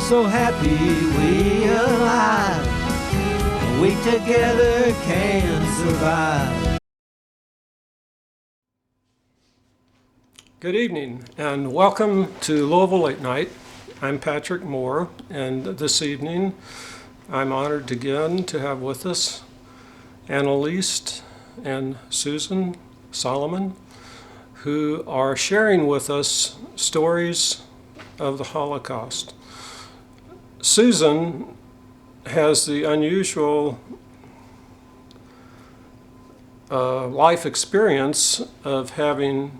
so happy we alive. We together can survive. Good evening and welcome to Louisville Late Night. I'm Patrick Moore, and this evening I'm honored again to have with us Anneliese and Susan Salamon, who are sharing with us stories of the Holocaust. Susan has the unusual life experience of having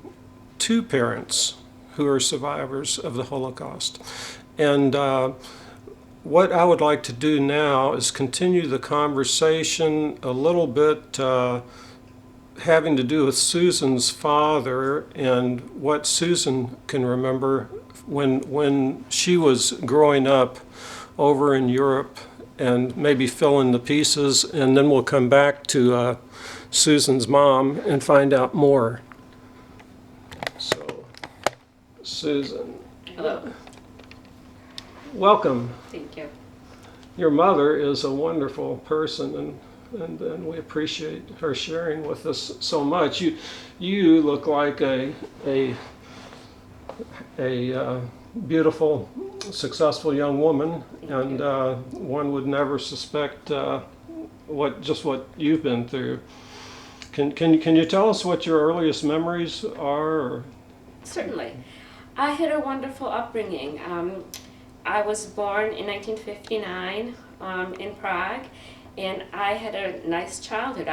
two parents who are survivors of the Holocaust. And what I would like to do now is continue the conversation a little bit having to do with Susan's father and what Susan can remember when she was growing up over in Europe, and maybe fill in the pieces, and then we'll come back to Susan's mom and find out more. So, Susan. Hello. Welcome. Thank you. Your mother is a wonderful person, and we appreciate her sharing with us so much. You look like a beautiful, successful young woman, and one would never suspect what you've been through. Can you tell us what your earliest memories are? Or? Certainly. I had a wonderful upbringing. I was born in 1959 in Prague, and I had a nice childhood.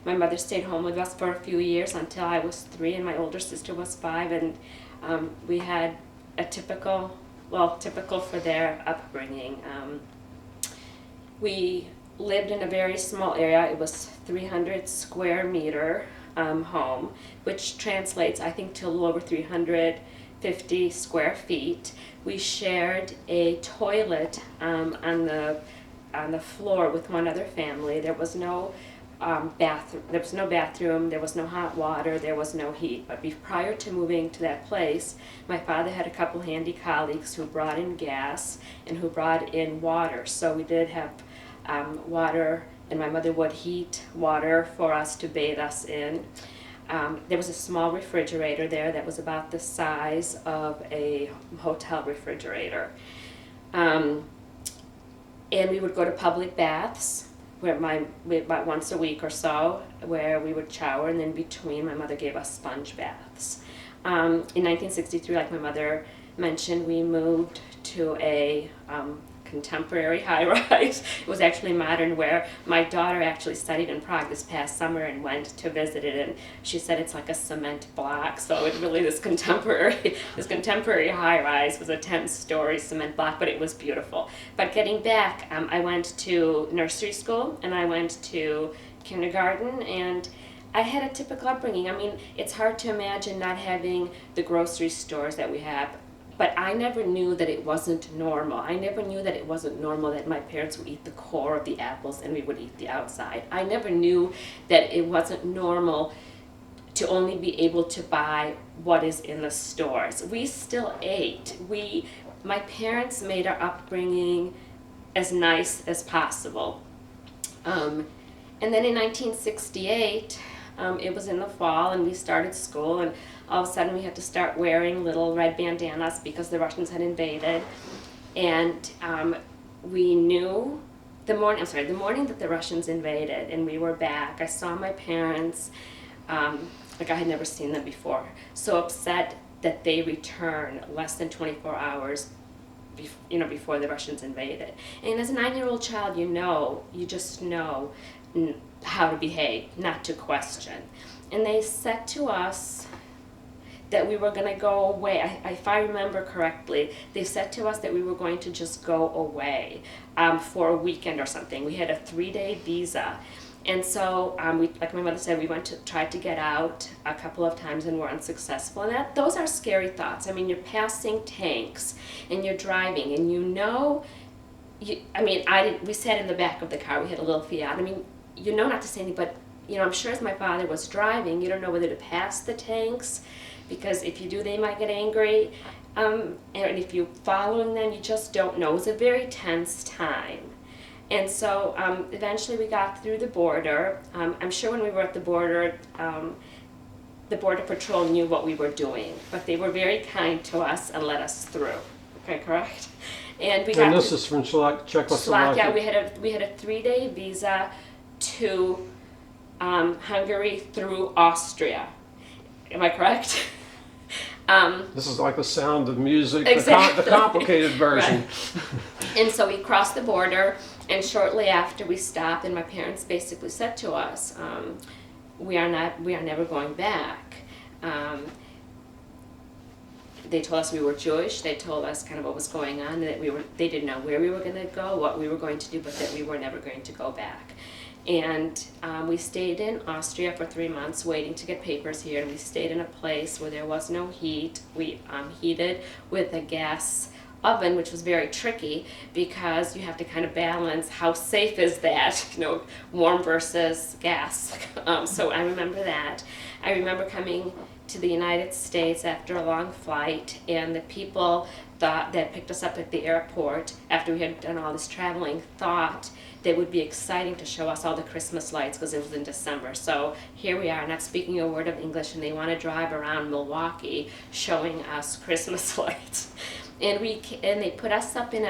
My mother stayed home with us for a few years until I was 3 and my older sister was 5, and we had a typical for their upbringing. We lived in a very small area. It was 300 square meter home, which translates, I think, to a little over 350 square feet. We shared a toilet on the floor with one other family. There was no bathroom, there was no hot water, there was no heat. But prior to moving to that place, my father had a couple handy colleagues who brought in gas and who brought in water. So we did have water, and my mother would heat water for us to bathe us in. There was a small refrigerator there that was about the size of a hotel refrigerator. And we would go to public baths about once a week or so, where we would shower, and then between, my mother gave us sponge baths. In 1963, like my mother mentioned, we moved to a contemporary high-rise. It was actually modern, where my daughter actually studied in Prague this past summer and went to visit it, and she said it's like a cement block. So it really, this contemporary high-rise was a 10-story cement block, but it was beautiful. But getting back, I went to nursery school and I went to kindergarten, and I had a typical upbringing. I mean, it's hard to imagine not having the grocery stores that we have. But I never knew that it wasn't normal. I never knew that it wasn't normal that my parents would eat the core of the apples and we would eat the outside. I never knew that it wasn't normal to only be able to buy what is in the stores. We still ate. My parents made our upbringing as nice as possible. And then in 1968, it was in the fall, and we started school, and all of a sudden we had to start wearing little red bandanas because the Russians had invaded. And we knew the morning that the Russians invaded and we were back, I saw my parents like I had never seen them before, so upset that they returned less than 24 hours before the Russians invaded. And as a 9-year-old child, you just know how to behave, not to question. And they said to us that we were going to go away. If I remember correctly, they said to us that we were going to just go away for a weekend or something. We had a 3-day visa. And so, like my mother said, we tried to get out a couple of times and were unsuccessful. And those are scary thoughts. I mean, you're passing tanks and you're driving, and we sat in the back of the car. We had a little Fiat. I mean, not to say anything, but I'm sure as my father was driving, you don't know whether to pass the tanks, because if you do, they might get angry. And if you're following them, you just don't know. It was a very tense time. And so eventually we got through the border. I'm sure when we were at the border Patrol knew what we were doing, but they were very kind to us and let us through. Okay, correct? And this is from Czechoslovakia. We had a 3-day visa to Hungary through Austria. Am I correct? This is like the Sound of Music, Exactly. the complicated version. Right. And so we crossed the border, and shortly after we stopped, and my parents basically said to us, we are never going back. They told us we were Jewish. They told us kind of what was going on, and that they didn't know where we were going to go, what we were going to do, but that we were never going to go back. And we stayed in Austria for 3 months waiting to get papers here, and we stayed in a place where there was no heat. We heated with a gas oven, which was very tricky because you have to kind of balance how safe is that, warm versus gas. So I remember that. I remember coming to the United States after a long flight, and the people that picked us up at the airport after we had done all this traveling thought that it would be exciting to show us all the Christmas lights because it was in December. So here we are, not speaking a word of English, and they want to drive around Milwaukee showing us Christmas lights. And they put us up in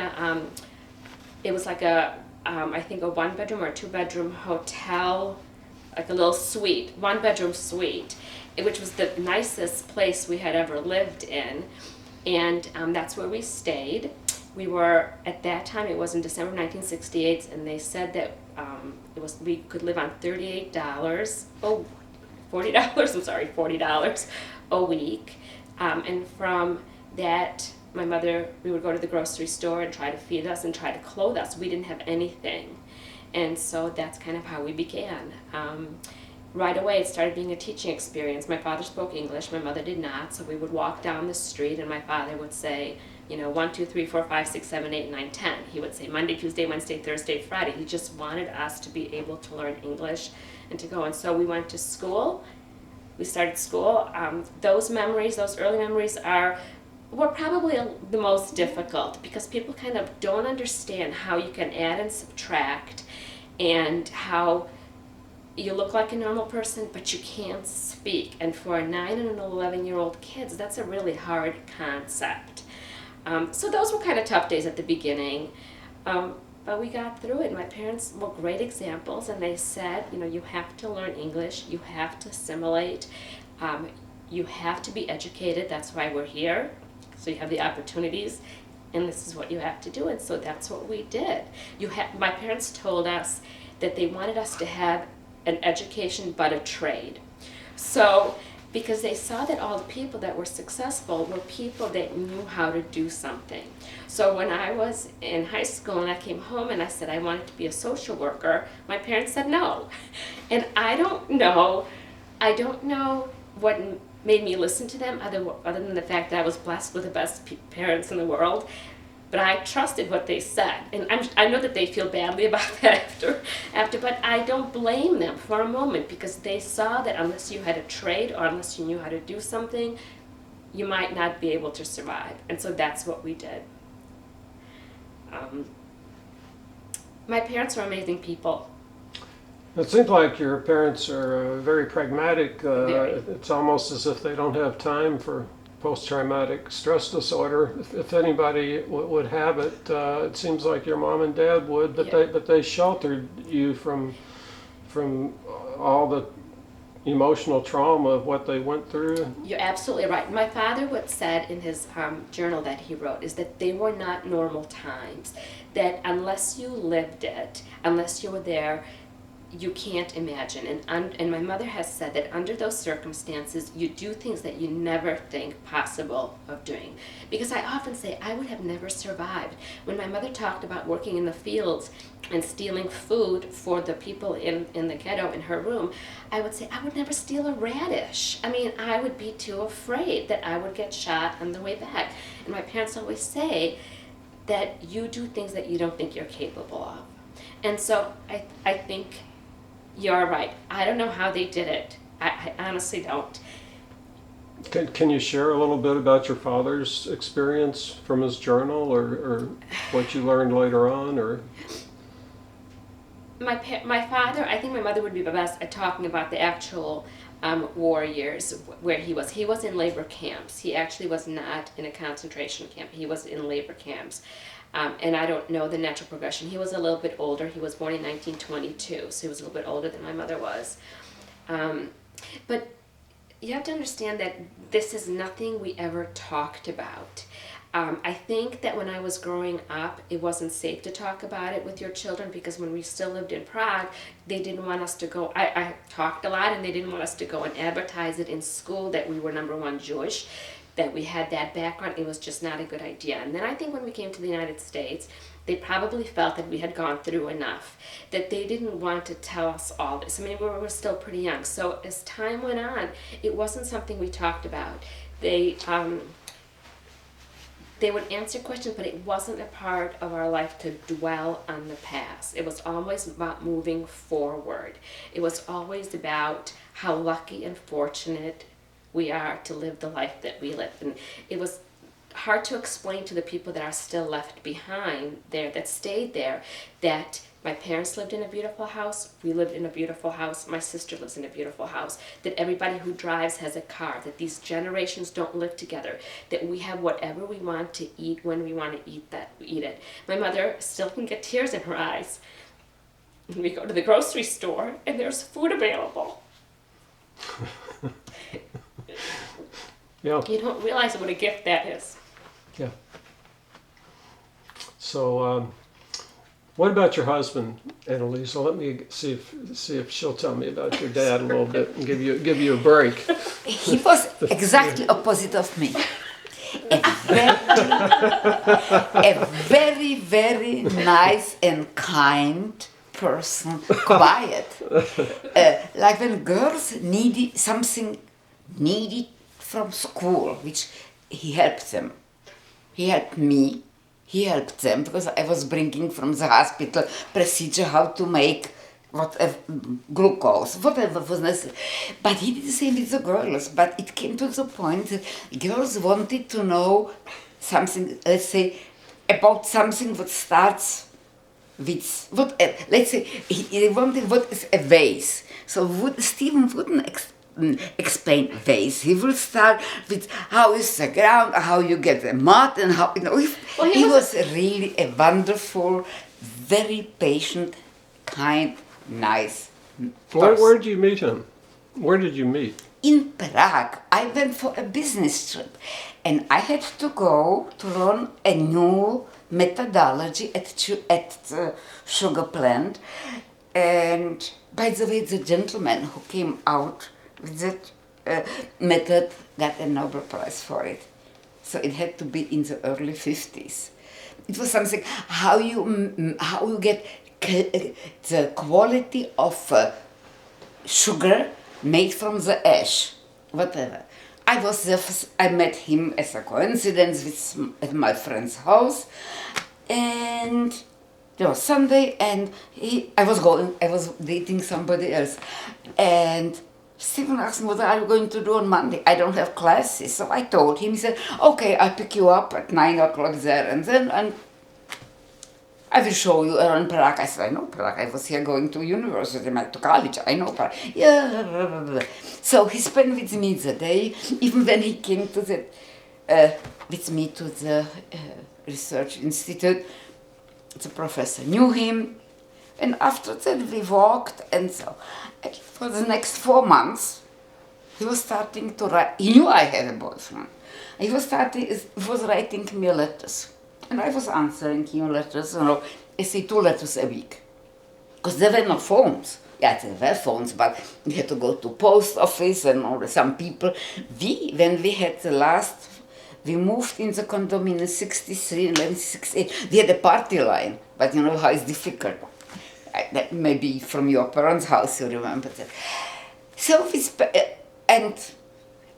it was like I think a 1-bedroom or 2-bedroom hotel, like a little suite, 1-bedroom suite, which was the nicest place we had ever lived in. And that's where we stayed. We were, at that time, it was in December 1968, and they said that we could live on $40 a week. And from that, we would go to the grocery store and try to feed us and try to clothe us. We didn't have anything. And so that's kind of how we began. Right away, it started being a teaching experience. My father spoke English, my mother did not, so we would walk down the street and my father would say, 1, 2, 3, 4, 5, 6, 7, 8, 9, 10. He would say Monday, Tuesday, Wednesday, Thursday, Friday. He just wanted us to be able to learn English and to go. And so we went to school. We started school. Those early memories were probably the most difficult because people kind of don't understand how you can add and subtract and how you look like a normal person, but you can't speak. And for a 9 and an 11-year-old kids, that's a really hard concept. So those were kind of tough days at the beginning, but we got through it. My parents were great examples, and they said, you have to learn English, you have to assimilate, you have to be educated, that's why we're here, so you have the opportunities, and this is what you have to do, and so that's what we did. My parents told us that they wanted us to have an education but a trade. So, because they saw that all the people that were successful were people that knew how to do something. So when I was in high school and I came home and I said I wanted to be a social worker, my parents said no. And I don't know what made me listen to them other than the fact that I was blessed with the best parents in the world. But I trusted what they said, and I know that they feel badly about that after, but I don't blame them for a moment because they saw that unless you had a trade or unless you knew how to do something, you might not be able to survive, and so that's what we did. My parents are amazing people. It seems like your parents are very pragmatic. Very. It's almost as if they don't have time for post-traumatic stress disorder. If anybody would have it, it seems like your mom and dad would, but Yeah. they sheltered you from all the emotional trauma of what they went through. You're absolutely right. My father would said in his journal that he wrote is that they were not normal times, that unless you lived it, unless you were there, you can't imagine. And my mother has said that under those circumstances, you do things that you never think possible of doing. Because I often say, I would have never survived. When my mother talked about working in the fields and stealing food for the people in the ghetto in her room, I would say, I would never steal a radish. I mean, I would be too afraid that I would get shot on the way back. And my parents always say that you do things that you don't think you're capable of. And so I think you're right. I don't know how they did it. I honestly don't. Can you share a little bit about your father's experience from his journal, or what you learned later on, or? My father, I think my mother would be the best at talking about the actual war years where he was. He was in labor camps. He actually was not in a concentration camp. He was in labor camps. And I don't know the natural progression. He was a little bit older. He was born in 1922, so he was a little bit older than my mother was. But you have to understand that this is nothing we ever talked about. I think that when I was growing up, it wasn't safe to talk about it with your children because when we still lived in Prague, they didn't want us to go. I talked a lot and they didn't want us to go and advertise it in school that we were #1 Jewish, that we had that background. It was just not a good idea. And then I think when we came to the United States, they probably felt that we had gone through enough, that they didn't want to tell us all this. I mean, we were still pretty young. So as time went on, it wasn't something we talked about. They would answer questions, but it wasn't a part of our life to dwell on the past. It was always about moving forward. It was always about how lucky and fortunate we are to live the life that we live. And it was hard to explain to the people that are still left behind there, that stayed there, that my parents lived in a beautiful house, we lived in a beautiful house, my sister lives in a beautiful house, that everybody who drives has a car, that these generations don't live together, that we have whatever we want to eat when we want to eat it. My mother still can get tears in her eyes. We go to the grocery store and there's food available. Yeah. You don't realize what a gift that is. Yeah. So, what about your husband, Anneliese? Let me see if she'll tell me about your dad a little bit and give you a break. He was exactly opposite of me. A very, very nice and kind person, quiet. Like when girls needed something from school, which he helped them. He helped me. He helped them because I was bringing from the hospital procedure how to make whatever, glucose, whatever was necessary. But he did the same with the girls. But it came to the point that girls wanted to know something, let's say, about something that starts with, let's say, he wanted what is a vase. So Stephen wouldn't explain vase. He will start with how is the ground, how you get the mud, and how, he was really a wonderful, very patient, kind, nice person. Where did you meet him? Where did you meet? In Prague. I went for a business trip and I had to go to learn a new methodology at the sugar plant. And by the way, the gentleman who came out with that method got a Nobel Prize for it. So it had to be in the early 50s. It was something how you get the quality of sugar made from the ash, whatever. I met him as a coincidence at my friend's house, and it was Sunday, and I was dating somebody else, and Stephen asked me, what are you going to do on Monday? I don't have classes. So I told him, he said, okay, I'll pick you up at 9 o'clock there, and I will show you around Prague. I said, I know Prague. I was here going to university, to college. I know Prague. Yeah. So he spent with me the day, even when he came to with me to the research institute. The professor knew him. And after that we walked, and so for the next 4 months he was starting to write. He knew I had a boyfriend. He was writing me letters. And I was answering him letters, I say 2 letters a week. Because there were no phones. Yeah, there were phones, but we had to go to post office and some people. When we had we moved in the condominium in 63 and then 68. We had a party line, but you know how it's difficult. That maybe from your parents' house you remember that. So and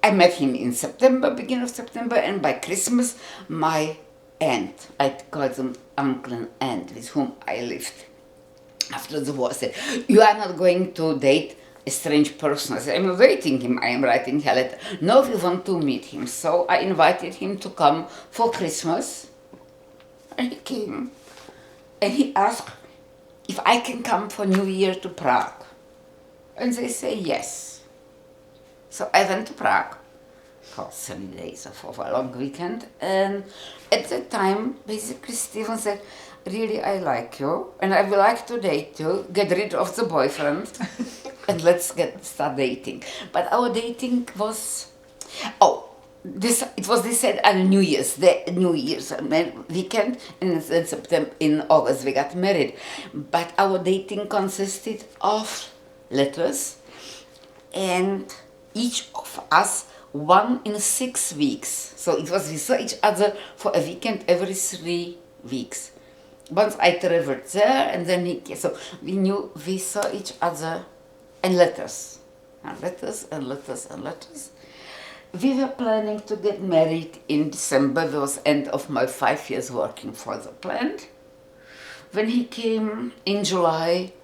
I met him in September, beginning of September, and by Christmas my aunt, I call them uncle and aunt, with whom I lived after the war, said, you are not going to date a strange person. I said, I'm not waiting him, I am writing a letter. No, we want to meet him. So I invited him to come for Christmas. And he came. And he asked if I can come for New Year to Prague. And they say yes. So I went to Prague for 7 days or for a long weekend. And at that time, basically, Stephen said, really, I like you, and I would like to date you, get rid of the boyfriend, and let's start dating. But our dating was, it was decided on New Year's weekend, and in September, in August we got married. But our dating consisted of letters, and each of us 1 in 6 weeks. So it was we saw each other for a weekend every 3 weeks. Once I traveled there, and then so we saw each other, and letters, and letters, and letters, and letters. We were planning to get married in December. It was end of my 5 years working for the plant. When he came in July,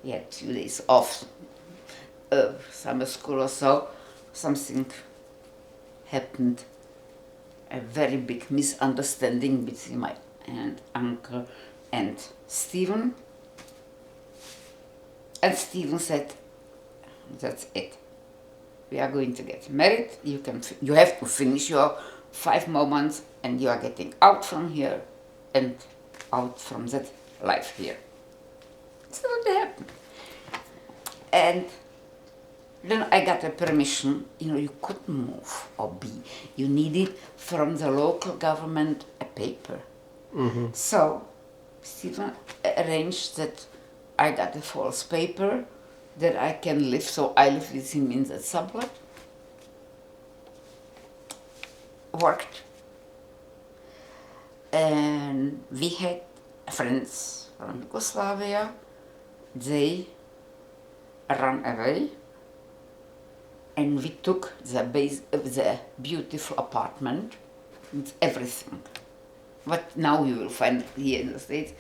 he had 2 days off, summer school or so, something happened, a very big misunderstanding between my uncle and Stephen. And Stephen said, that's it. We are going to get married. You have to finish your 5 more months, and you are getting out from here and out from that life here. So that happened. And then I got a permission. You couldn't move or be. You needed from the local government a paper. Mm-hmm. So Stephen arranged that I got a false paper that I can live. So I lived with him in the sublet. Worked. And we had friends from Yugoslavia. They ran away. And we took the beautiful apartment with everything. What now you will find here in the States.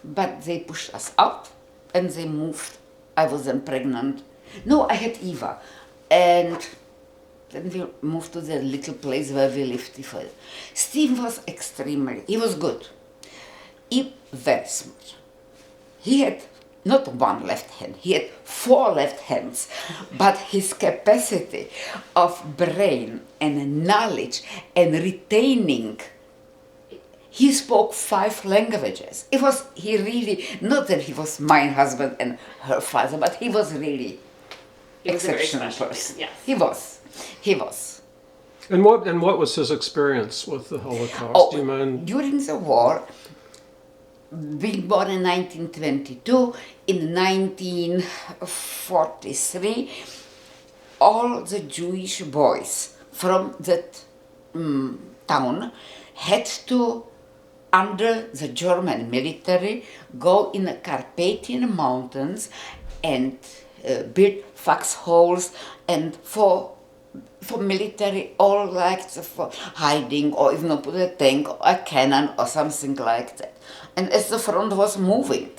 But they pushed us out and they moved. I was then pregnant. No, I had Eva. And then we moved to the little place where we lived. Steve was he was good. Very smart. He had not 1 left hand, he had 4 left hands, but his capacity of brain and knowledge and retaining, he spoke 5 languages. He really, not that he was my husband and her father, but he was really exceptional person. Yes. He was. And what was his experience with the Holocaust? Do you mind? During the war, being born in 1922, in 1943, all the Jewish boys from that town had to, under the German military, go in the Carpathian Mountains and build foxholes, and for military, all like for hiding, or even put a tank or a cannon or something like that. And as the front was moving,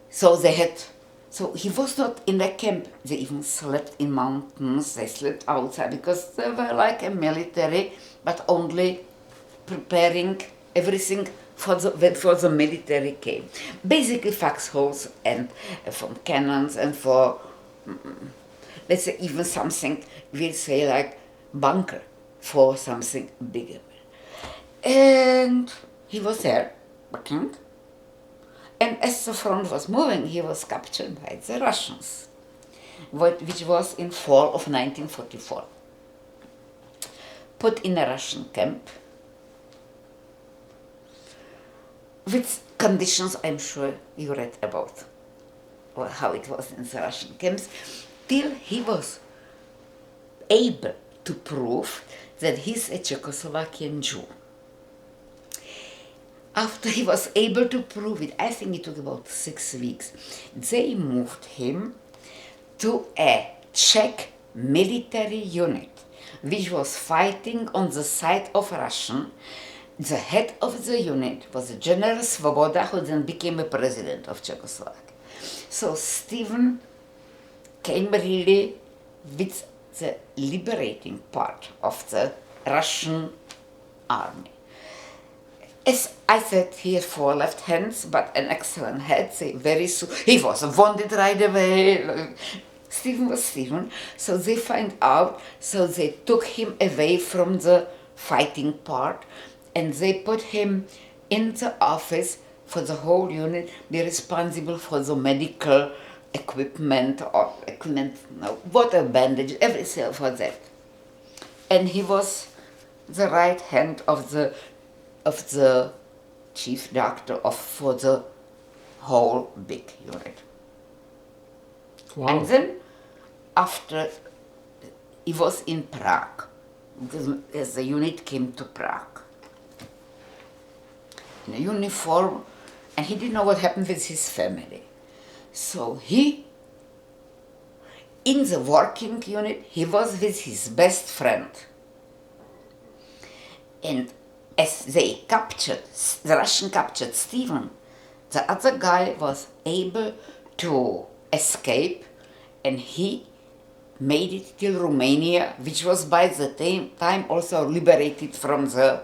so he was not in a camp. They even slept in mountains. They slept outside because they were like a military, but only preparing everything for the military came. Basically foxholes and from cannons and for, let's say even something, we'll say like bunker for something bigger. And he was there working. And as the front was moving, he was captured by the Russians, which was in fall of 1944. Put in a Russian camp, with conditions I'm sure you read about, or how it was in the Russian camps, till he was able to prove that he's a Czechoslovakian Jew. After he was able to prove it, I think it took about 6 weeks, they moved him to a Czech military unit, which was fighting on the side of Russian. The head of the unit was General Svoboda, who then became a president of Czechoslovakia. So Stephen came really with the liberating part of the Russian army. As I said, he had 4 left hands, but an excellent head. He was wounded right away. Stephen was Stephen. So they find out, so they took him away from the fighting part, and they put him in the office for the whole unit, be responsible for the medical equipment, water bandage, everything for that. And he was the right hand of the chief doctor for the whole big unit. Wow. And then after he was in Prague, as the unit came to Prague in a uniform, and he didn't know what happened with his family. So he, in the working unit, he was with his best friend. And as the Russian captured Stephen, the other guy was able to escape, and he made it till Romania, which was by the time also liberated from the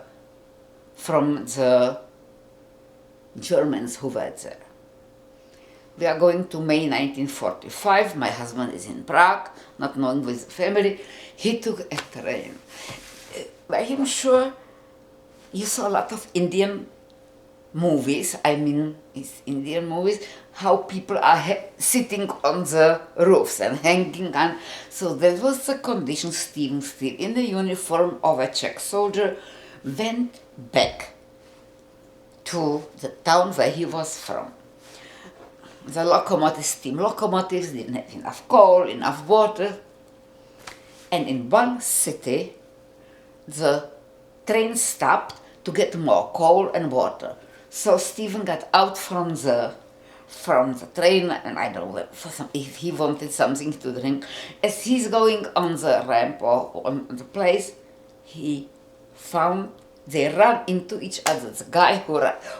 Germans who were there. We are going to May 1945. My husband is in Prague, not knowing with the family. He took a train. I'm sure you saw a lot of Indian movies. It's Indian movies, how people are sitting on the roofs and hanging on. So that was the condition. Stephen, still in the uniform of a Czech soldier, went back to the town where he was from. The steam locomotives didn't have enough coal, enough water. And in one city, the train stopped to get more coal and water. So Stephen got out from the train, and I don't know if he wanted something to drink. As he's going on the ramp or on the place, he found they ran into each other. The guy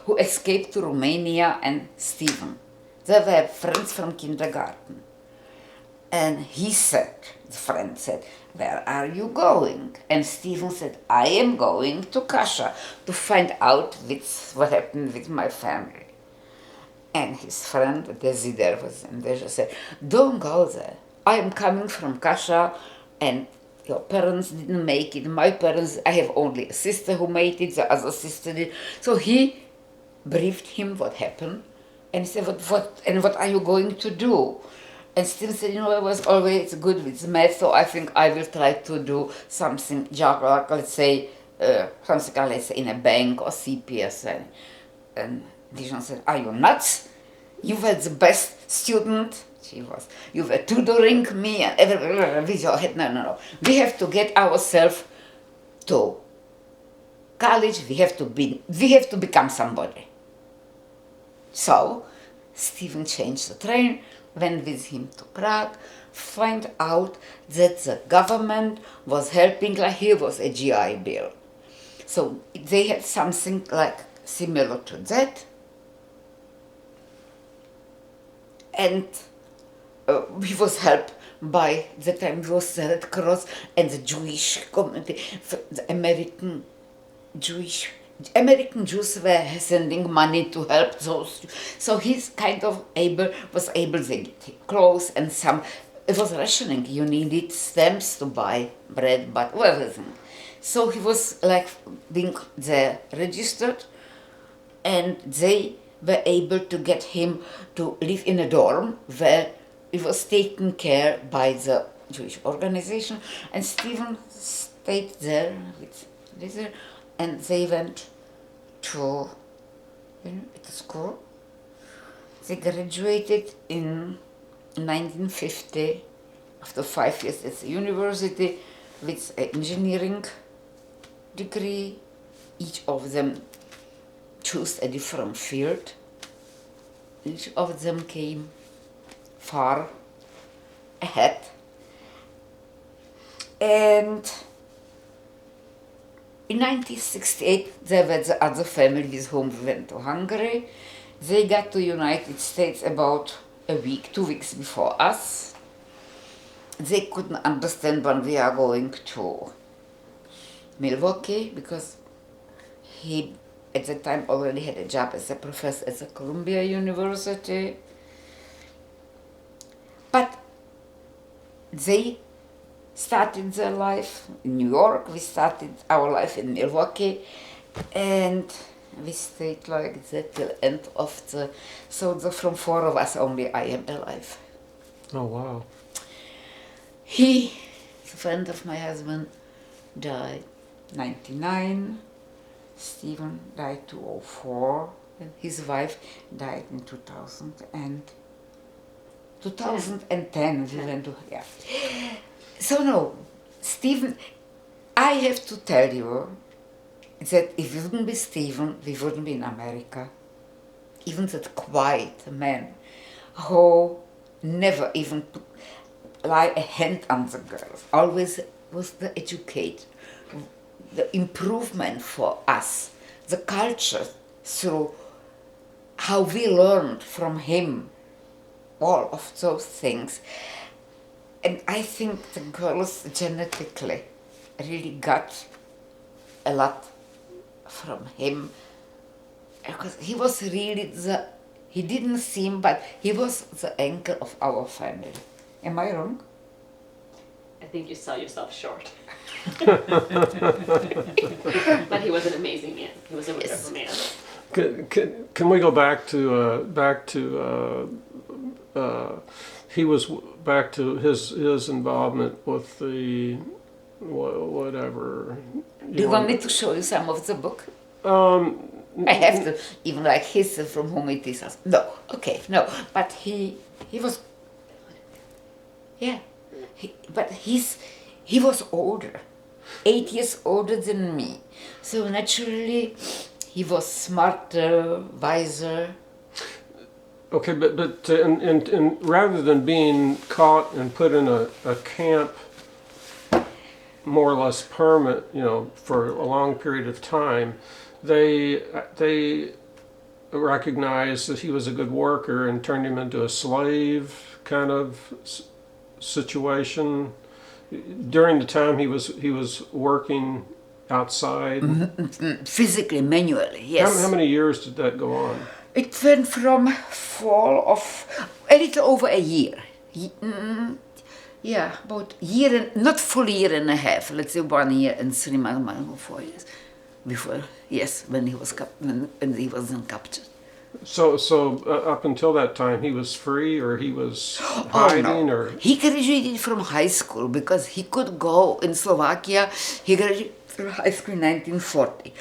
who escaped to Romania and Stephen. They were friends from kindergarten. And he said, the friend said, "Where are you going?" And Stephen said, "I am going to Kasha to find out what happened with my family." And his friend, Desider, was in there, said, "Don't go there. I am coming from Kasha, and your parents didn't make it. My parents, I have only a sister who made it, the other sister did." So he briefed him what happened, and he said, what are you going to do? And Stephen said, I was always good with math, so I think I will try to do something job, like let's say, in a bank or CPS. And Dijon said, "Are you nuts? You were the best student." She was. "You were tutoring me and everything with your head." No. We have to get ourselves to college. We have to become somebody. So Stephen changed the train, went with him to Prague, find out that the government was helping, like here was a GI Bill. So they had something like similar to that. And he was helped by the time it was the Red Cross and the Jewish community, the American Jews were sending money to help those. So he's kind of was able to get clothes and some. It was rationing. You needed stamps to buy bread, but everything. So he was like being there registered, and they were able to get him to live in a dorm where it was taken care by the Jewish organization, and Stephen stayed there with Lisa, and they went to school. They graduated in 1950 after 5 years at the university with an engineering degree. Each of them chose a different field. Each of them came far ahead. And in 1968, there were the other family with whom we went to Hungary. They got to United States about 2 weeks before us. they couldn't understand when we are going to Milwaukee, because he at the time already had a job as a professor at the Columbia University. But they started their life in New York, we started our life in Milwaukee, and we stayed like that till end of the, from 4 of us only I am alive. Oh, wow. He, the friend of my husband, died 99, Stephen died 2004, and his wife died in 2010. We went to, yeah. So no, Stephen, I have to tell you that if it wouldn't be Stephen, we wouldn't be in America. Even that quiet man who never even put, lay a hand on the girls, always was the educator, the improvement for us, the culture through how we learned from him, all of those things. And I think the girls genetically really got a lot from him, because he was really he didn't seem, but he was the anchor of our family. Am I wrong? I think you sell yourself short. But he was an amazing man. He was a wonderful man. Can we go back to he was back to his involvement with the whatever. Do you want me to show you some of the book? I have to, even like his from whom it is. No, okay, no. But he was, yeah. But he was older, 8 years older than me. So naturally, he was smarter, wiser. Okay, but and rather than being caught and put in a camp, more or less permanent, for a long period of time, they recognized that he was a good worker and turned him into a slave kind of situation. During the time he was working outside, physically, manually, yes. How many years did that go on? It went from fall of a little over a year. Yeah, about year and not full year and a half. Let's say 1 year and 3 months, 4 years before. Yes, when he wasn't captured. So up until that time, he was free, or he was hiding, or he graduated from high school because he could go in Slovakia. He graduated from high school in 1940.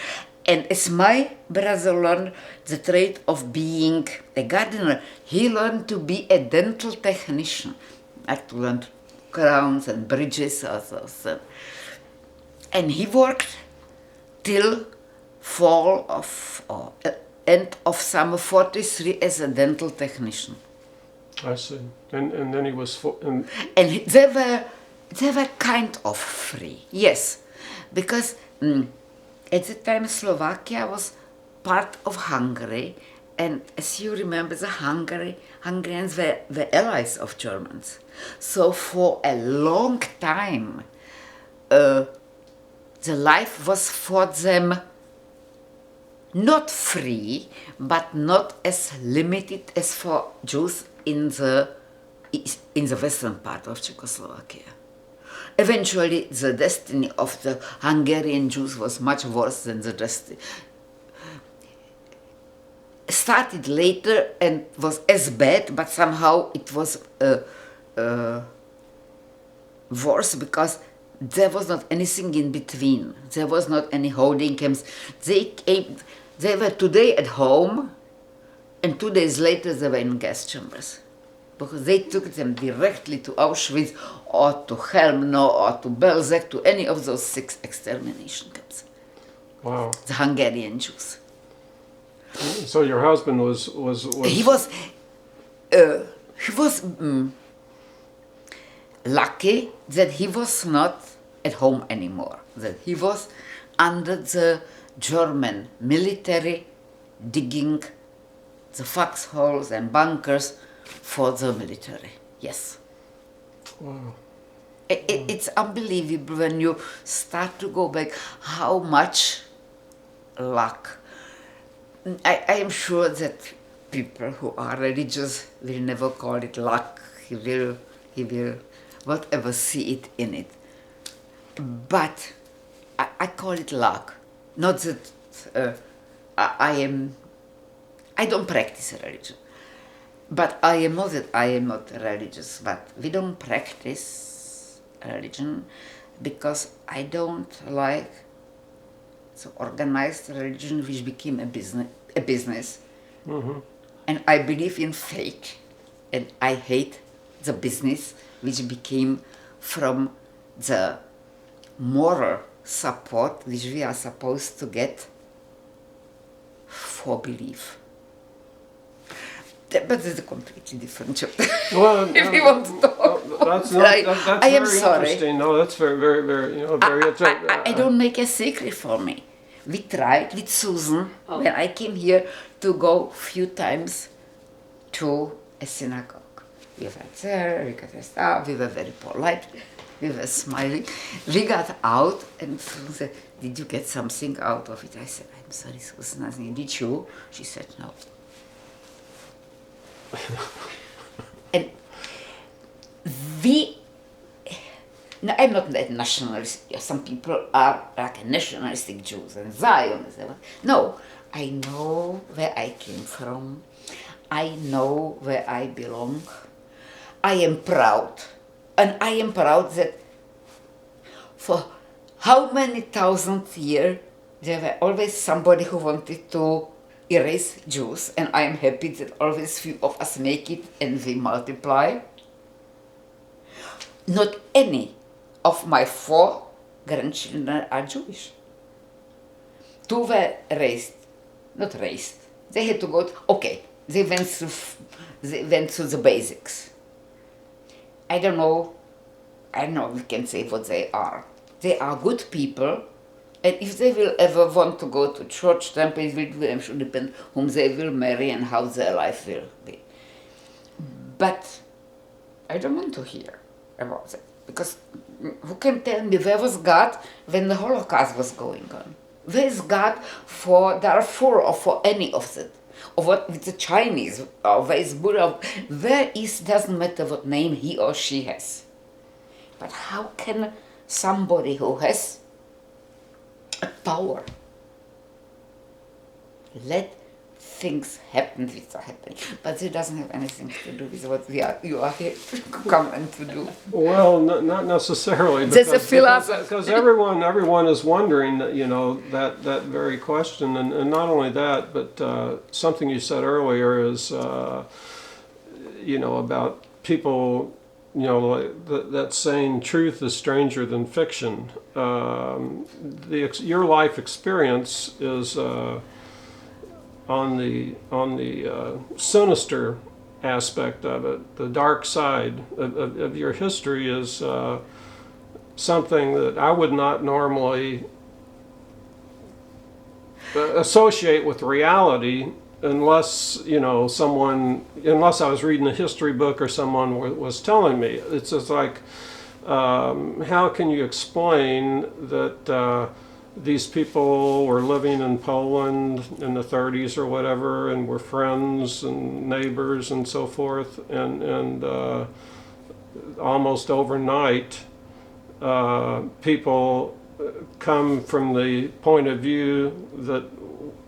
And as my brother learned the trade of being a gardener, he learned to be a dental technician. Like to learn crowns and bridges also. And he worked till fall of, end of summer 43 as a dental technician. I see. And then he was and they were kind of free, yes, because at the time Slovakia was part of Hungary, and as you remember, the Hungarians were allies of Germans. So for a long time, the life was for them not free, but not as limited as for Jews in the western part of Czechoslovakia. Eventually, the destiny of the Hungarian Jews was much worse than the destiny. Started later and was as bad, but somehow it was worse because there was not anything in between. There was not any holding camps. They were today at home, and 2 days later they were in gas chambers, because they took them directly to Auschwitz or to Chelmno or to Belzec, to any of those 6 extermination camps. Wow. The Hungarian Jews. So your husband was He was lucky that he was not at home anymore, that he was under the German military digging the foxholes and bunkers for the military. Yes. Wow. It's unbelievable when you start to go back how much luck. I am sure that people who are religious will never call it luck. He will whatever see it in it. But I call it luck. Not that I don't practice religion. But I am not religious, but we don't practice religion because I don't like the organized religion which became a business. Mm-hmm. And I believe in faith, and I hate the business which became from the moral support which we are supposed to get for belief. But it's a completely different job. Well, if you want to talk that's I am very sorry. interesting. No, that's very, very. I don't make a secret for me. We tried with Susan when I came here to go few times to a synagogue. We went there, we got stuff, we were very polite, we were smiling. We got out and Susan said, "Did you get something out of it?" I said, "I'm sorry, Susan, nothing. Did you?" She said, "No." And I'm not that nationalist. Some people are like a nationalistic Jews and Zionists. No, I know where I came from. I know where I belong. I am proud. And I am proud that for how many thousand years there were always somebody who wanted to erase Jews, and I am happy that always few of us make it and we multiply. Not any of my 4 grandchildren are Jewish. 2 were not raised. They had to go, they went through the basics. I don't know, we can say what they are. They are good people, and if they will ever want to go to church, temple, it will should depend whom they will marry and how their life will be. But I don't want to hear about that, because who can tell me where was God when the Holocaust was going on? Where is God for Darfur or for any of that? Or what with the Chinese, or where is Buddha? Where is, doesn't matter what name he or she has. But how can somebody who has a power let things happen which are happening? But it doesn't have anything to do with what you are here to come and to do. Well, not necessarily. That's a philosophy. Because everyone is wondering, that very question, and not only that, but something you said earlier is, about people, that saying truth is stranger than fiction. Your life experience is on the sinister aspect of it. The dark side of your history is something that I would not normally associate with reality unless unless I was reading a history book or someone was telling me. It's just like, how can you explain that these people were living in Poland in the 30s or whatever, and were friends and neighbors and so forth, and almost overnight, people come from the point of view that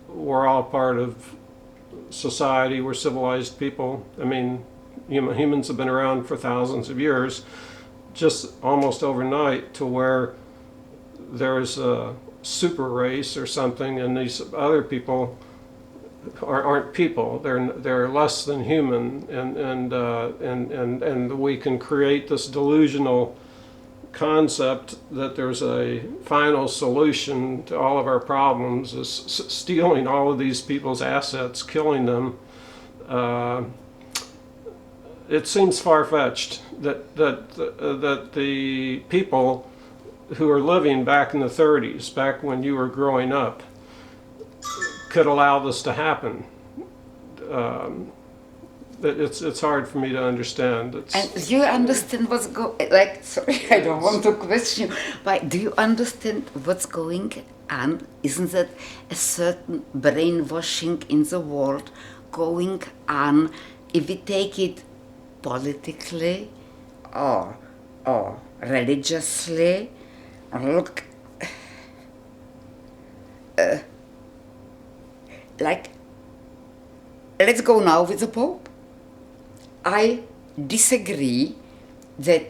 we're all part of society, we're civilized people. I mean, humans have been around for thousands of years, just almost overnight to where there's a super race or something, and these other people aren't people. They're less than human, and we can create this delusional concept that there's a final solution to all of our problems, is stealing all of these people's assets, killing them. It seems far-fetched that the people who are living back in the 30s, back when you were growing up, could allow this to happen. it's hard for me to understand. And you understand what's like, sorry, I don't want to question you, but do you understand what's going on? Isn't that a certain brainwashing in the world going on, if we take it politically or religiously? Look, like, let's go now with the Pope. I disagree that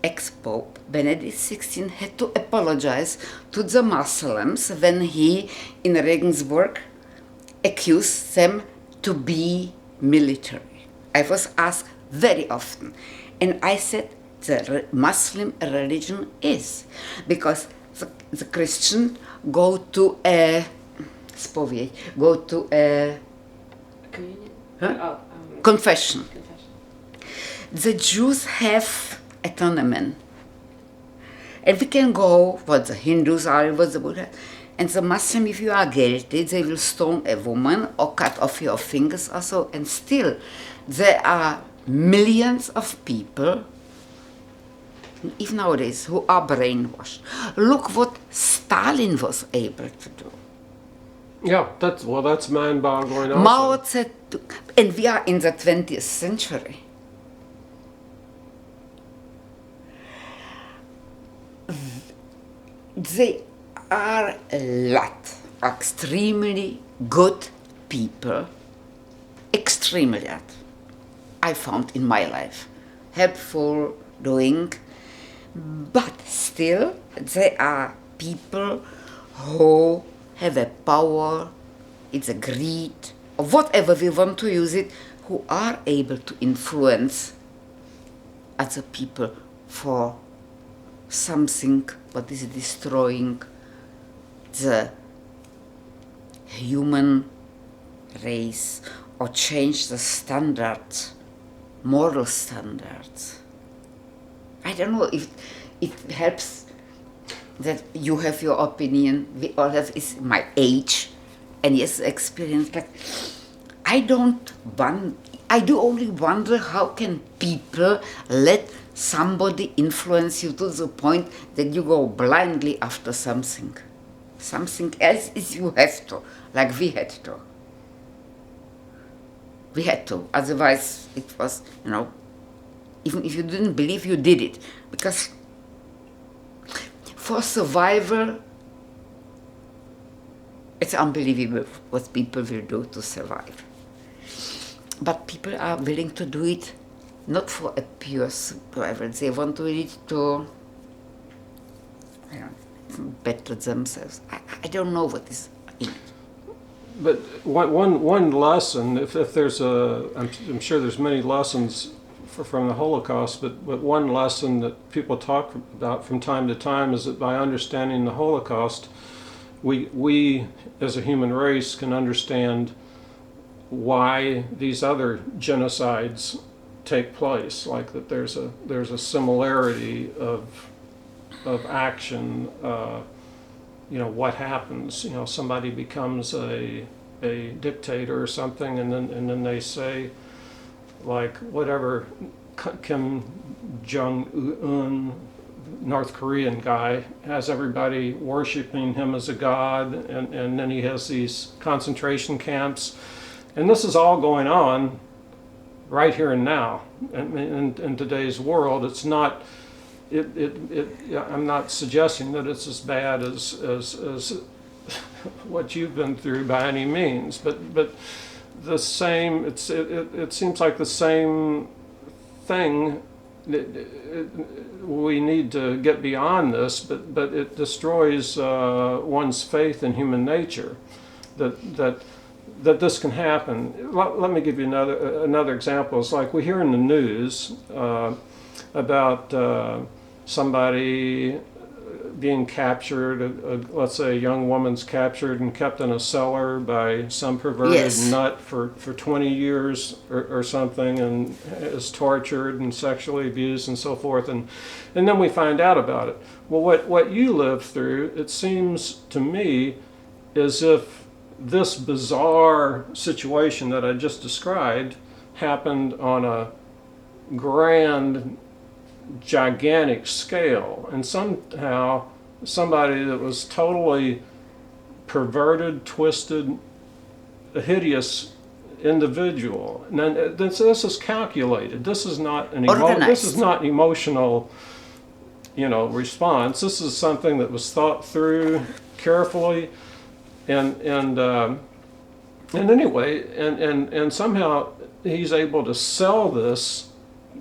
ex-Pope Benedict XVI had to apologize to the Muslims when he, in Regensburg, accused them to be military. I was asked very often, and I said the Muslim religion is, because the Christian go to a Communion? Huh? Oh, confession. confession. The Jews have autonomy. And we can go, what the Hindus are, what the Buddha, and the Muslim, if you are guilty, they will stone a woman or cut off your fingers also, and still there are millions of people, even nowadays, who are brainwashed. Look what Stalin was able to do. Yeah, that's mind-boggling also. Mao Zedong, and we are in the 20th century. They are a lot of extremely good people, extremely lot, I found in my life, helpful, doing, but still there are people who have a power, it's a greed, or whatever we want to use it, who are able to influence other people for something what is destroying the human race or change the standards, moral standards. I don't know if it helps that you have your opinion, we all have is my age and yes experience, but I do only wonder how can people let somebody influence you to the point that you go blindly after something. Something else is you have to, like we had to. We had to, otherwise it was, even if you didn't believe, you did it. Because for survival, it's unbelievable what people will do to survive. But people are willing to do it not for a pure survival. They want to do it to better themselves. I don't know what is in it. But one lesson, if there's I'm sure there's many lessons from the Holocaust, but one lesson that people talk about from time to time is that by understanding the Holocaust, we as a human race can understand why these other genocides take place, like that there's a similarity of action. What happens? Somebody becomes a dictator or something, and then they say, like whatever, Kim Jong-un, North Korean guy, has everybody worshiping him as a god, and then he has these concentration camps, and this is all going on right here and now in today's world. It's not. I'm not suggesting that it's as bad as what you've been through by any means, but the same. It seems like the same thing. We need to get beyond this, but it destroys one's faith in human nature. That this can happen. Let me give you another example. It's like we hear in the news about somebody being captured. Let's say a young woman's captured and kept in a cellar by some perverted nut for 20 years or something, and is tortured and sexually abused and so forth, and then we find out about it. Well, what you lived through, it seems to me as if this bizarre situation that I just described happened on a grand, gigantic scale, and somehow somebody that was totally perverted, twisted, a hideous individual. And then this is calculated. This is not an this is not emotional, response. This is something that was thought through carefully, and anyway, and somehow he's able to sell this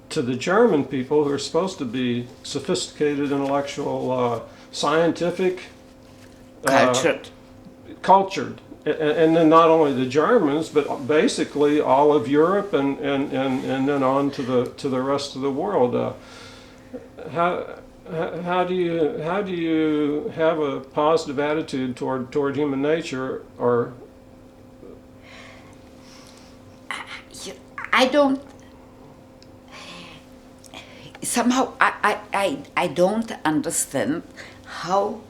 to the German people, who are supposed to be sophisticated, intellectual, scientific, cultured. And then not only the Germans, but basically all of Europe, and then on to the rest of the world. How do you have a positive attitude toward human nature? Or I don't. Somehow I don't understand how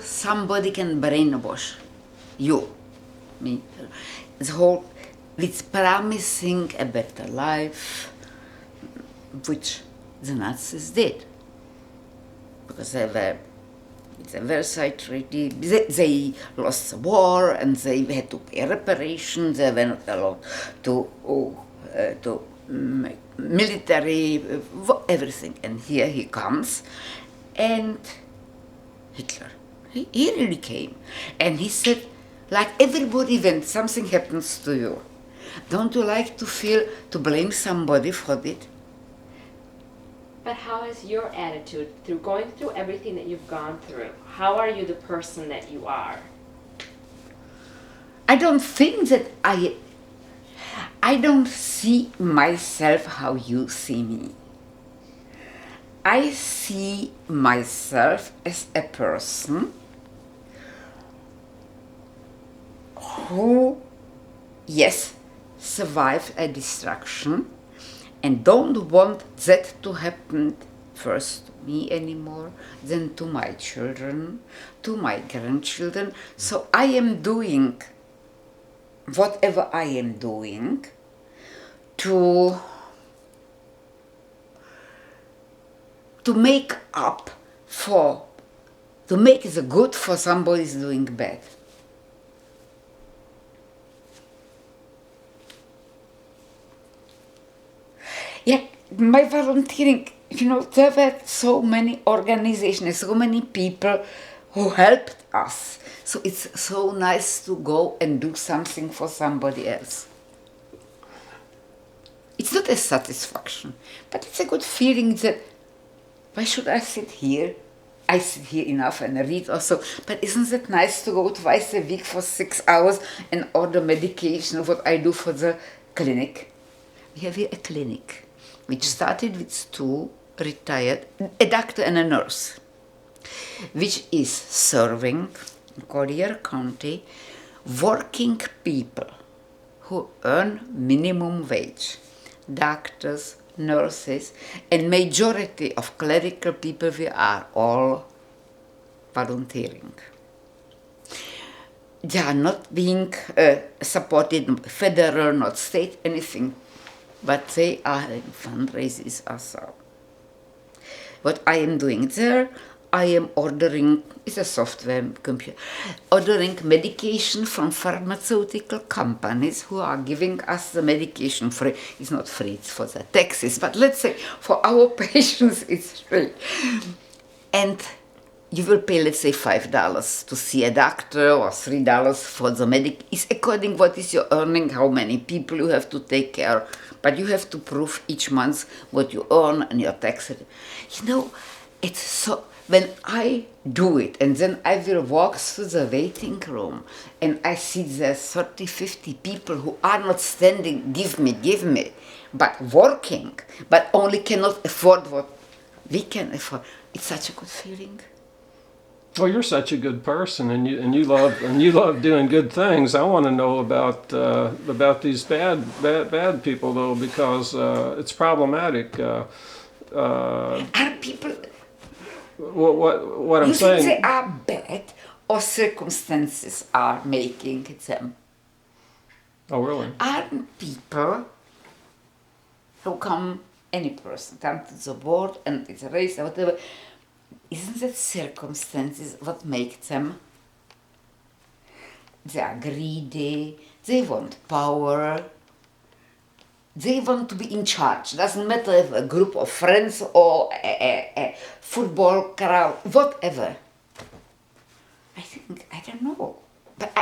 somebody can brainwash you. Me, the whole, with promising a better life, which the Nazis did, because they were, with the Versailles Treaty, they lost the war and they had to pay reparations. They were not allowed to military, everything. And here he comes, and Hitler, he really came, and he said, like everybody, when something happens to you, don't you like to blame somebody for it? But how is your attitude through going through everything that you've gone through? How are you the person that you are? I don't think that I don't see myself how you see me. I see myself as a person who, yes, survived a destruction and don't want that to happen first to me anymore, then to my children, to my grandchildren. So I am doing whatever I am doing to make up to make the good for somebody's doing bad. Yeah, my volunteering, there were so many organizations, so many people who helped us. So it's so nice to go and do something for somebody else. It's not a satisfaction, but it's a good feeling that, why should I sit here? I sit here enough and read also, but isn't it nice to go twice a week for 6 hours and order medication, what I do for the clinic? We have here a clinic, which started with 2 retired, a doctor and a nurse, which is serving in Collier County working people who earn minimum wage, doctors, nurses, and majority of clerical people, we are all volunteering. They are not being supported federal, not state, anything, but they are in fundraisers also. What I am doing there, I am ordering, it's a software computer, ordering medication from pharmaceutical companies who are giving us the medication free. It's not free, it's for the taxes, but let's say for our patients it's free. And you will pay, let's say, $5 to see a doctor or $3 for the it's according what is your earning, how many people you have to take care of, but you have to prove each month what you earn and your taxes. It's so, when I do it, and then I will walk through the waiting room, and I see there 30, 50 people who are not standing, give me, but working, but only cannot afford what we can afford. It's such a good feeling. Well, you're such a good person, and you love doing good things. I want to know about these bad people though, because it's problematic. Are people? What I'm saying? You think they are bad, or circumstances are making them? Oh, really? Aren't people who come, any person, come to the world and it's race or whatever, isn't that circumstances what make them? They are greedy, they want power, they want to be in charge. Doesn't matter if a group of friends or a football crowd, whatever. I don't know. But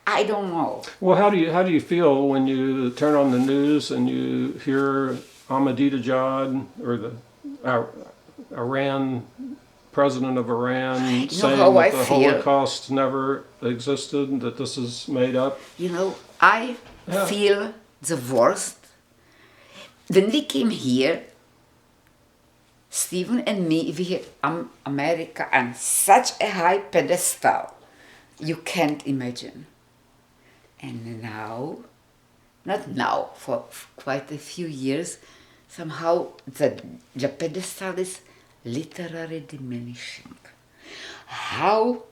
I don't know. Well, how do you feel when you turn on the news and you hear Ahmadinejad or the Iran president of Iran saying how that I the feel? Holocaust never existed, that this is made up? You know, I feel the worst. When we came here, Stephen and me, we had America on such a high pedestal, you can't imagine. And now, not now, for quite a few years, somehow the pedestal is literally diminishing. How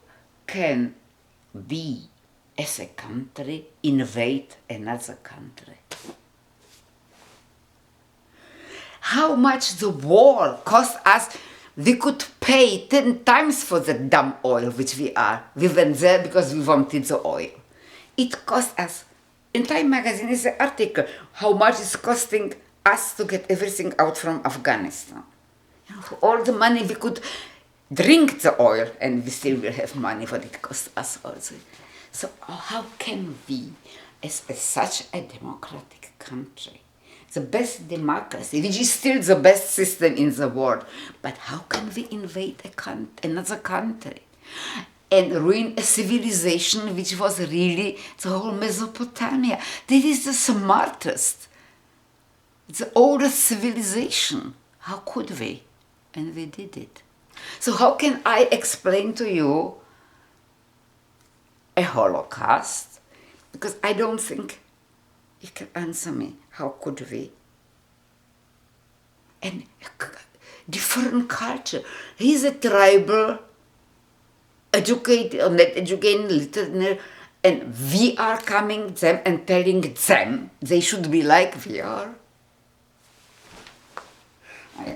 can we, as a country, invade another country? How much the war cost us? We could pay 10 times for the dumb oil which we are. We went there because we wanted the oil. It cost us. In Time magazine is an article how much it's costing us to get everything out from Afghanistan. You know, for all the money we could drink the oil and we still will have money what it cost us also. So how can we, as such a democratic country, the best democracy, which is still the best system in the world, but how can we invade another country and ruin a civilization which was really the whole Mesopotamia? This is the smartest, the oldest civilization. How could we? And we did it. So how can I explain to you a Holocaust? Because I don't think you can answer me. How could we? And different culture. He's a tribal, educated or not educated, literate, and we are coming them and telling them they should be like we are.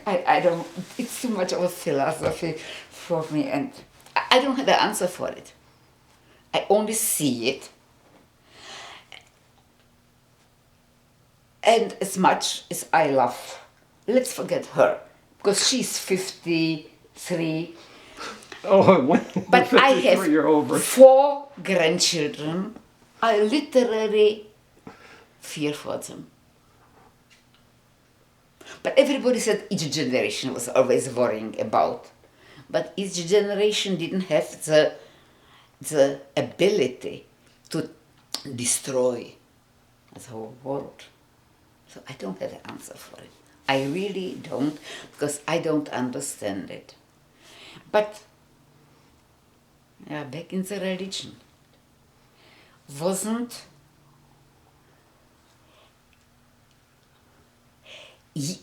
I don't, it's too much of a philosophy for me, and I don't have the answer for it. I only see it. And as much as I love, let's forget her, because she's 53. Oh, when But I you're over. have 4 grandchildren. I literally fear for them. But everybody said each generation was always worrying about. But each generation didn't have the ability to destroy the whole world. So I don't have an answer for it. I really don't, because I don't understand it. But back in the religion, wasn't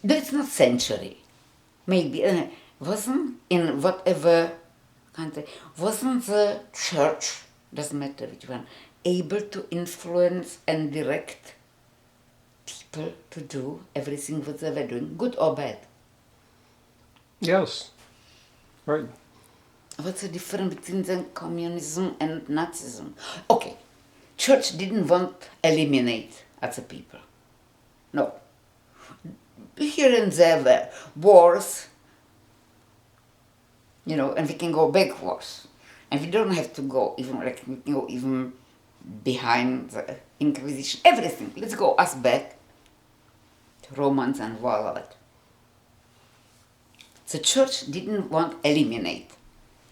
no, it's not century, maybe wasn't in whatever country, wasn't the church, doesn't matter which one, able to influence and direct people to do everything what they were doing, good or bad? Yes, right. What's the difference between the communism and Nazism? Okay, church didn't want to eliminate other people. No. Here and there were wars, you know, and we can go backwards. And we don't have to go even, like, we can go even behind the Inquisition, everything. Let's go us back to Romans and all of that. The church didn't want to eliminate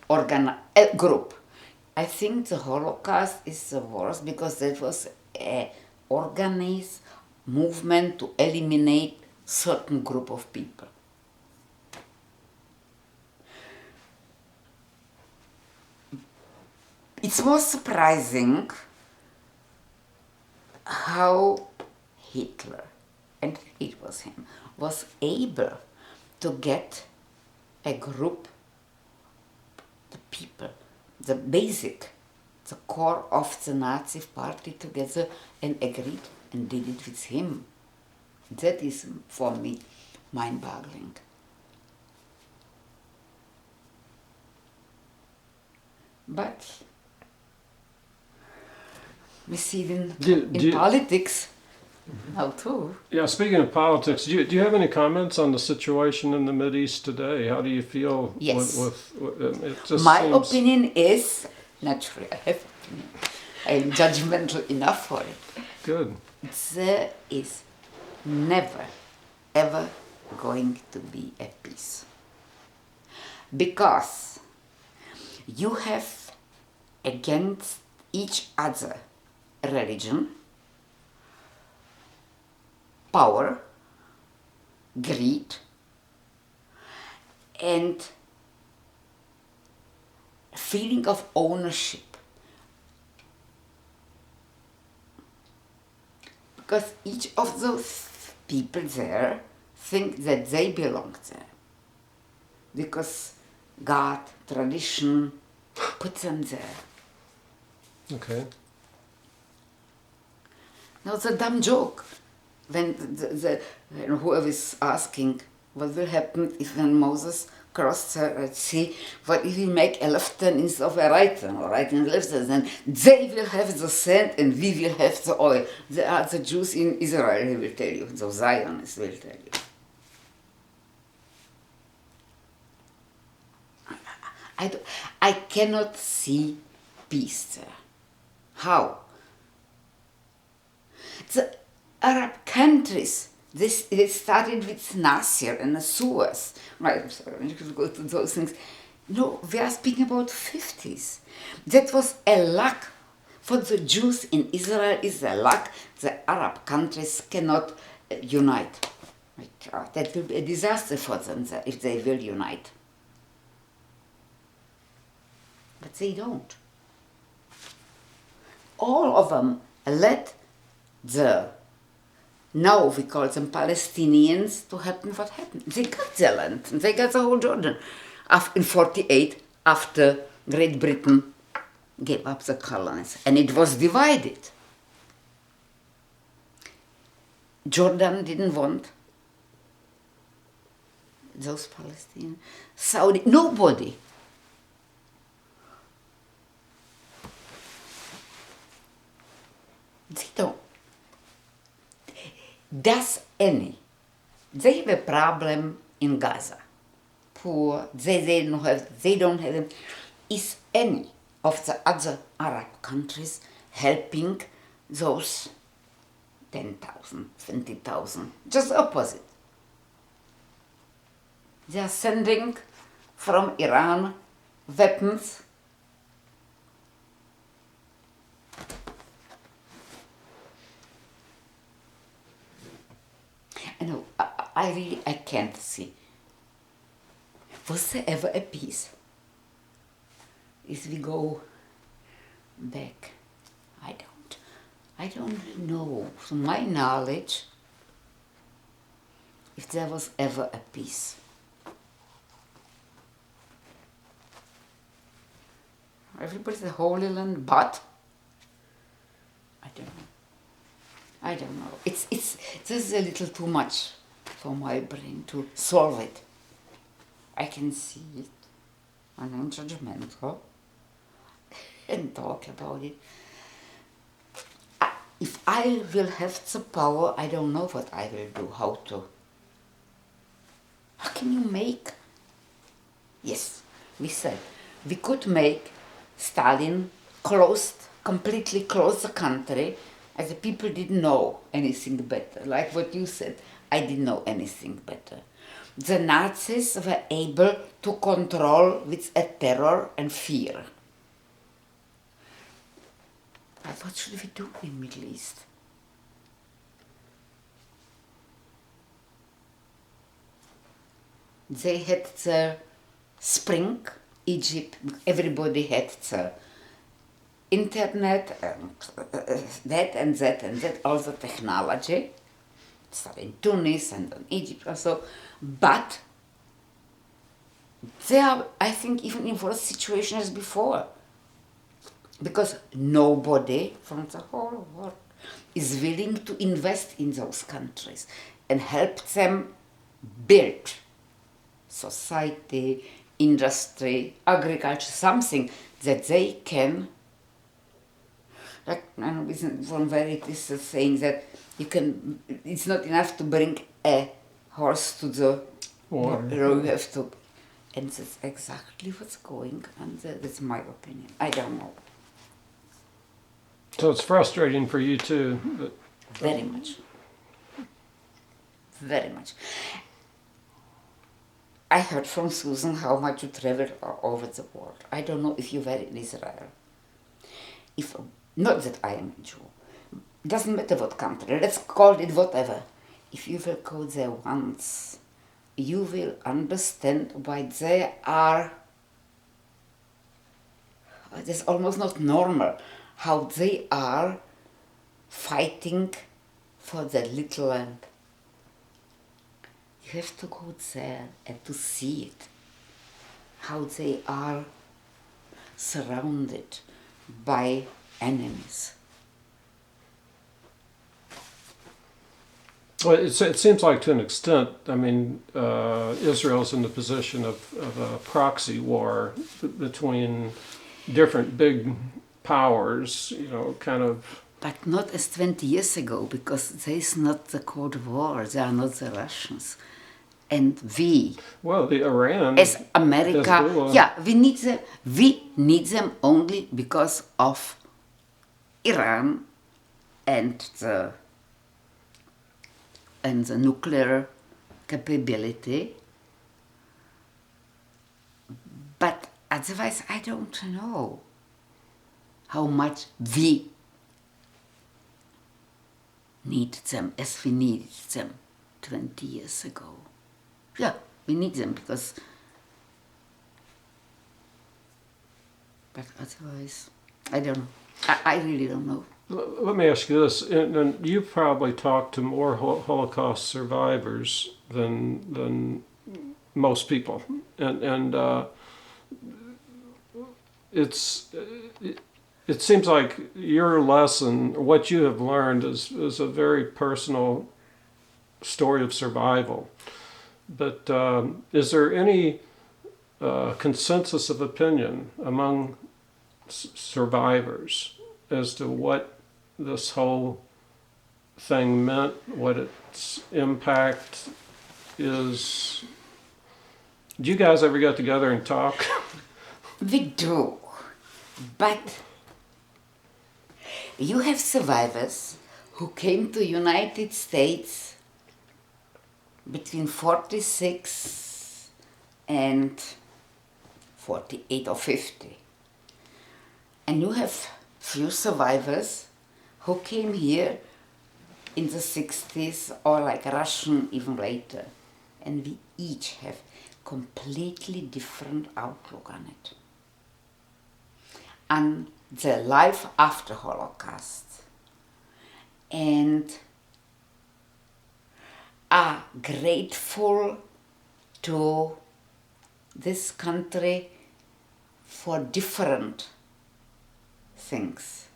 a group. I think the Holocaust is the worst because that was an organized movement to eliminate certain group of people. It's more surprising how Hitler, and it was him, was able to get a group, the people, the basic the core of the Nazi party together and agreed and did it with him. That is, for me, mind-boggling. But we see it in politics now too. Yeah, speaking of politics, do you have any comments on the situation in the Mideast today? How do you feel? Yes. It just My seems... opinion is, naturally, I have opinion. I am judgmental enough for it. Good. There is never, ever going to be a peace. Because you have against each other religion, power, greed, and feeling of ownership. Because each of those people there think that they belong there. Because God, tradition, put them there. Okay. Now it's a dumb joke. When whoever is asking what will happen if when Moses crossed the Red Sea, what if we make a left turn instead of a right turn, or right and left turn, then they will have the sand and we will have the oil. They are the Jews in Israel, he will tell you, the Zionists will tell you. I cannot see peace there. How? The Arab countries, they started with Nasser and the Suez. Right, I'm sorry, I should go to those things. No, we are speaking about 50s. That was a luck. For the Jews in Israel is a luck. The Arab countries cannot unite. My God, that will be a disaster for them if they will unite. But they don't. All of them let the, now we call them Palestinians, to happen what happened. They got their land, and they got the whole Jordan. In 48, after Great Britain gave up the colonies, and it was divided. Jordan didn't want those Palestinians. Saudi, nobody. They don't. Does any? They have a problem in Gaza. Poor, they don't have them. Is any of the other Arab countries helping those 10,000, 20,000? Just the opposite. They are sending from Iran weapons. No, I can't see. Was there ever a peace? If we go back, I don't know, from my knowledge, if there was ever a peace. Everybody's the Holy Land, but I don't know. I don't know. This is a little too much for my brain to solve it. I can see it, and I'm judgmental, and talk about it. If I will have the power, I don't know what I will do, how can you make? Yes, we said, we could make Stalin completely close the country, as the people didn't know anything better. Like what you said, I didn't know anything better. The Nazis were able to control with a terror and fear. But what should we do in Middle East? They had the spring, Egypt, everybody had the internet, and that, all the technology. It started in Tunis and in Egypt also. But they are, I think, even in worse situations as before. because nobody from the whole world is willing to invest in those countries and help them build society, industry, agriculture, something that they can. Like from where it is saying that you can. It's not enough to bring a horse to the Water. You have to, and that's exactly what's going on there. That's my opinion. I don't know. So it's frustrating for you too. Very much. Very much. I heard from Susan how much you traveled all over the world. I don't know if you were in Israel. If not that I am a Jew. Doesn't matter what country. Let's call it whatever. If you will go there once, you will understand why they are. It's almost not normal how they are fighting for their little land. You have to go there and to see it, how they are surrounded by enemies. Well, it seems like to an extent, I mean, Israel's in the position of a proxy war between different big powers, you know, kind of. But not as 20 years ago, because there is not the Cold War, they are not the Russians. And we, Well, the Iran. as America, Hezbollah. we need them only because of Iran and the nuclear capability. But otherwise, I don't know how much we need them as we needed them 20 years ago. Yeah, we need them because... But otherwise, I don't know. I really don't know. Let me ask you this, and you've probably talked to more Holocaust survivors than most people, and it seems like your lesson, what you have learned, is a very personal story of survival. But is there any consensus of opinion among survivors as to what this whole thing meant, what its impact is? Do you guys ever get together and talk? We do, but you have survivors who came to United States between 46 and 48 or 50. And you have few survivors who came here in the 60s or like Russian even later. And we each have completely different outlook on it. And the life after Holocaust. And are grateful to this country for different things.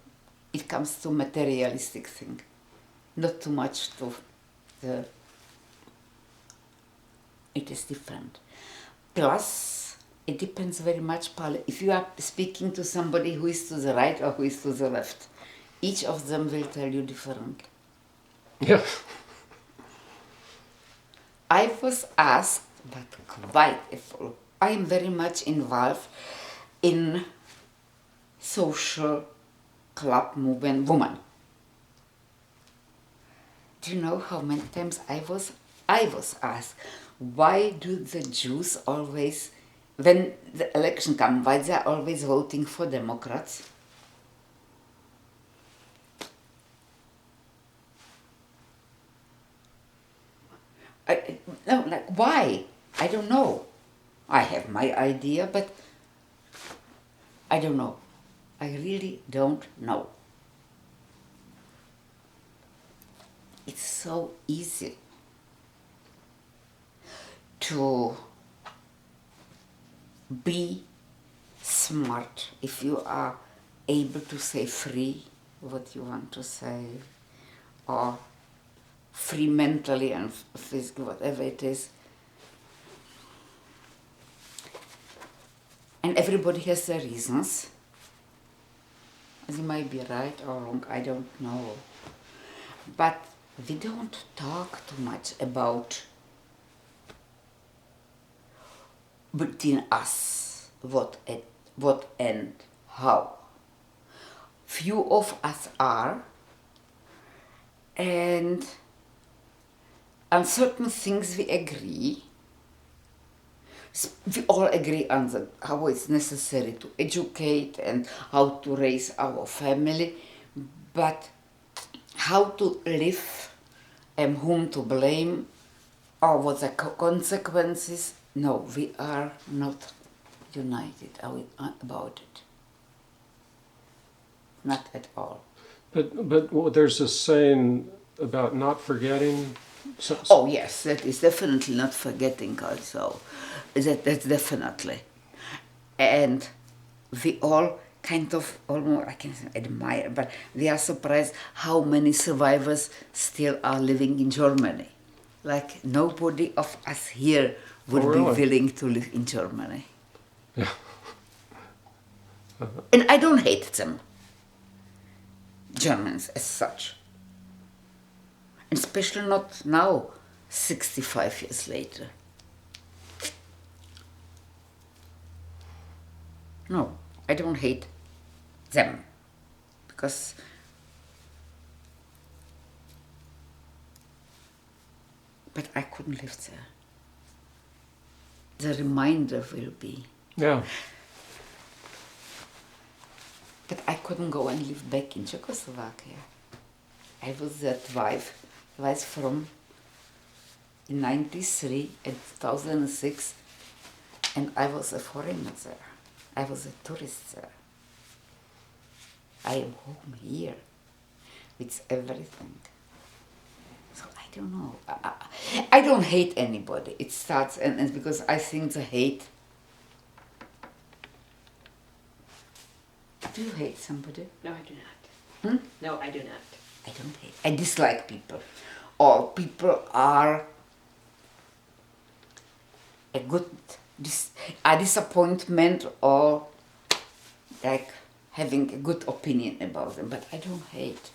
It comes to materialistic thing, not too much to the... It is different. Plus, it depends very much, if you are speaking to somebody who is to the right or who is to the left, each of them will tell you differently. Yeah. I was asked, but quite a fool. I am very much involved in social club movement woman. Do you know how many times I was asked, why do the Jews always, when the election comes, why they are always voting for Democrats? No, like, why? I don't know. I have my idea, but I don't know. I really don't know. It's so easy to be smart if you are able to say free what you want to say, or free mentally and physically, whatever it is. And everybody has their reasons. They might be right or wrong, I don't know. But we don't talk too much about between us what and how. Few of us are, and on certain things we agree. We all agree on how it's necessary to educate and how to raise our family, but how to live and whom to blame or what the consequences, no, we are not united about it. Not at all. But there's a saying about not forgetting. Oh yes, that is definitely not forgetting also. That's definitely. And we all kind of almost, I can say admire, but we are surprised how many survivors still are living in Germany. Like nobody of us here would be willing to live in Germany. Yeah. And I don't hate them, Germans as such. And especially not now, 65 years later. No, I don't hate them, because but I couldn't live there. The reminder will be. Yeah. But I couldn't go and live back in Czechoslovakia. I was there twice from in 93 and 2006, and I was a foreigner there. I was a tourist there. I am home here with everything. So I don't know. I don't hate anybody. It starts, and because I think the hate. Do you hate somebody? No, I do not. No, I do not. I don't hate. I dislike people. Or people are a disappointment, or like having a good opinion about them, but I don't hate.